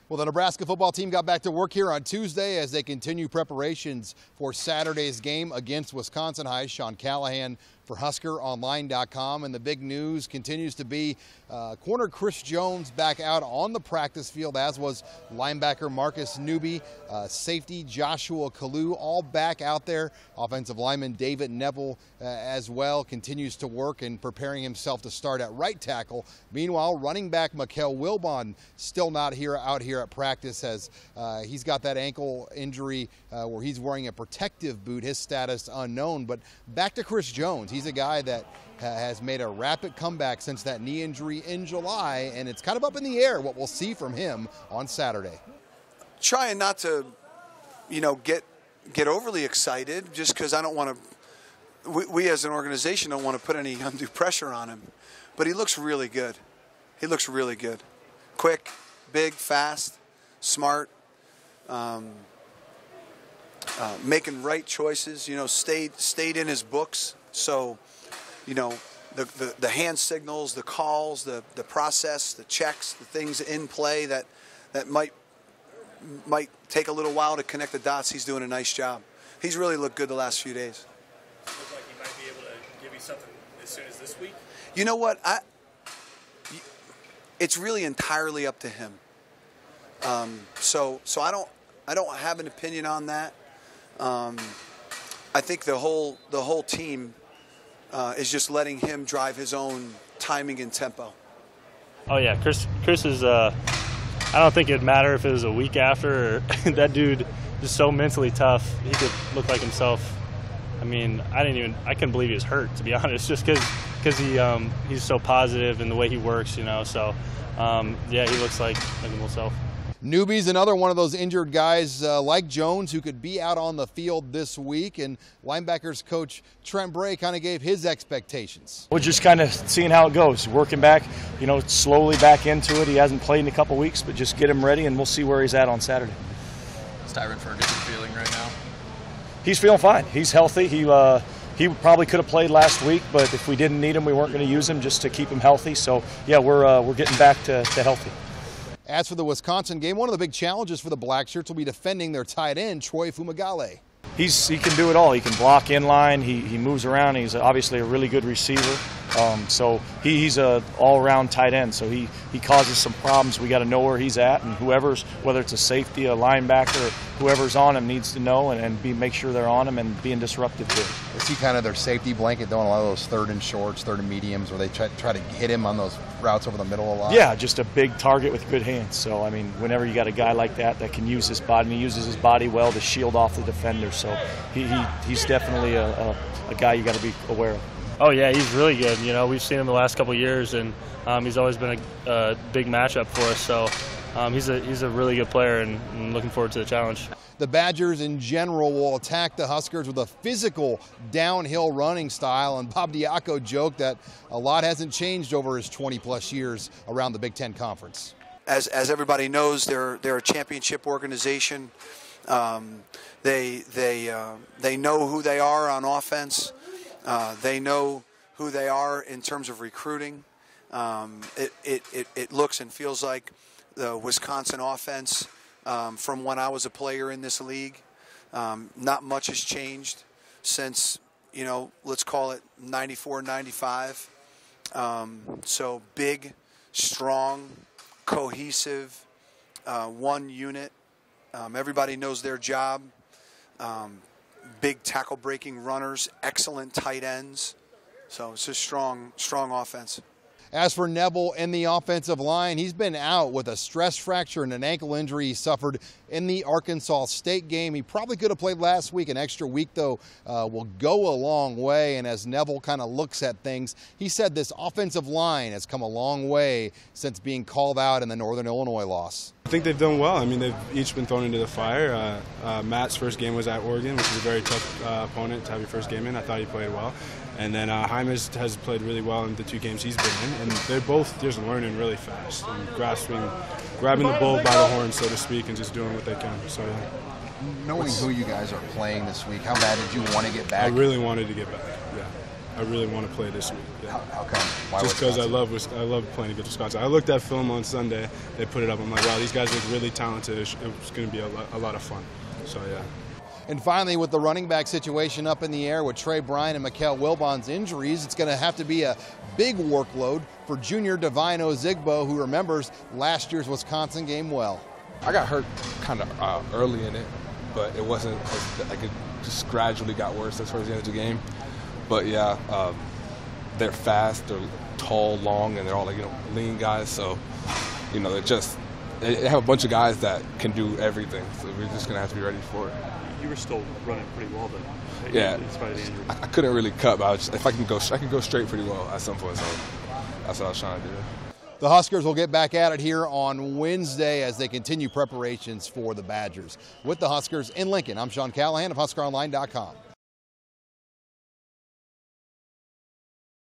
Well, the Nebraska football team got back to work here on Tuesday as they continue preparations for Saturday's game against Wisconsin High. Sean Callahan for HuskerOnline.com, and the big news continues to be corner Chris Jones back out on the practice field, as was linebacker Marcus Newby, safety Joshua Kalu, all back out there. Offensive lineman David Neville as well continues to work and preparing himself to start at right tackle. Meanwhile, running back Mikael Wilbon still not out here at practice, as he's got that ankle injury where he's wearing a protective boot. His status unknown. But back to Chris Jones. He's a guy that has made a rapid comeback since that knee injury in July, and it's kind of up in the air what we'll see from him on Saturday. Trying not to, get overly excited, just because I don't want to. We as an organization don't want to put any undue pressure on him, but he looks really good. He looks really good, quick, big, fast, smart, making right choices. Stayed in his books. So, the hand signals, the calls, the process, the checks, the things in play that might take a little while to connect the dots. He's doing a nice job. He's really looked good the last few days. Looks like he might be able to give you something as soon as this week. You know what? It's really entirely up to him. So I don't have an opinion on that. I think the whole team is just letting him drive his own timing and tempo. Oh yeah, Chris is. I don't think it'd matter if it was a week after. That dude is so mentally tough. He could look like himself. I mean, I couldn't believe he was hurt, to be honest, just because he's so positive in the way he works, So yeah, he looks like himself. Newby's another one of those injured guys like Jones who could be out on the field this week, and linebackers coach Trent Bray kind of gave his expectations. We're just kind of seeing how it goes, working back, slowly back into it. He hasn't played in a couple weeks, but just get him ready, and we'll see where he's at on Saturday. Is Tyron Ferguson feeling right now? He's feeling fine. He's healthy. He probably could have played last week, but if we didn't need him, we weren't going to use him just to keep him healthy. So yeah, we're getting back to healthy. As for the Wisconsin game, one of the big challenges for the Black Shirts will be defending their tight end, Troy Fumagale. He can do it all. He can block in line. He moves around. He's obviously a really good receiver. So he's a all-around tight end. So he causes some problems. We got to know where he's at, and whether it's a safety, a linebacker, whoever's on him needs to know and make sure they're on him and being disruptive too. Is he kind of their safety blanket, doing a lot of those third and shorts, third and mediums, where they try to hit him on those routes over the middle a lot? Yeah, just a big target with good hands. So I mean, whenever you got a guy like that can use his body, and he uses his body well to shield off the defender. So he's definitely a guy you got to be aware of. Oh yeah, he's really good. We've seen him the last couple of years, and he's always been a big matchup for us. So he's a really good player, and I'm looking forward to the challenge. The Badgers in general will attack the Huskers with a physical downhill running style, and Bob Diaco joked that a lot hasn't changed over his 20-plus years around the Big Ten Conference. As everybody knows, they're a championship organization. They know who they are on offense. They know who they are in terms of recruiting. It looks and feels like the Wisconsin offense from when I was a player in this league. Not much has changed since, let's call it 94, 95. So big, strong, cohesive, one unit. Everybody knows their job. Big tackle-breaking runners, excellent tight ends. So it's a strong offense. As for Neville and the offensive line, he's been out with a stress fracture and an ankle injury he suffered in the Arkansas State game. He probably could have played last week. An extra week, though, will go a long way. And as Neville kind of looks at things, he said this offensive line has come a long way since being called out in the Northern Illinois loss. I think they've done well. I mean, they've each been thrown into the fire. Matt's first game was at Oregon, which is a very tough opponent to have your first game in. I thought he played well. And then Jaime has played really well in the two games he's been in. And they're both just learning really fast and grabbing the bull by the horn, so to speak, and just doing what they can. So, yeah. Knowing who you guys are playing this week, how bad did you want to get back? I really wanted to get back, yeah. I really want to play this week. Yeah. How come? Why Just because I Wisconsin? love playing against Wisconsin. I looked at film on Sunday. They put it up. I'm like, wow, these guys look really talented. It was going to be a lot of fun. So, yeah. And finally, with the running back situation up in the air with Trey Bryant and Mikael Wilbon's injuries, it's going to have to be a big workload for junior Divine Ozigbo, who remembers last year's Wisconsin game well. I got hurt kind of early in it, but it wasn't like it just gradually got worse towards the end of the game. But yeah, they're fast, they're tall, long, and they're all lean guys. So they have a bunch of guys that can do everything. So we're just gonna have to be ready for it. You were still running pretty well then. Yeah, in spite of the injury. I couldn't really cut, but if I can go straight pretty well at some point. So that's what I was trying to do. The Huskers will get back at it here on Wednesday as they continue preparations for the Badgers. With the Huskers in Lincoln, I'm Sean Callahan of HuskerOnline.com.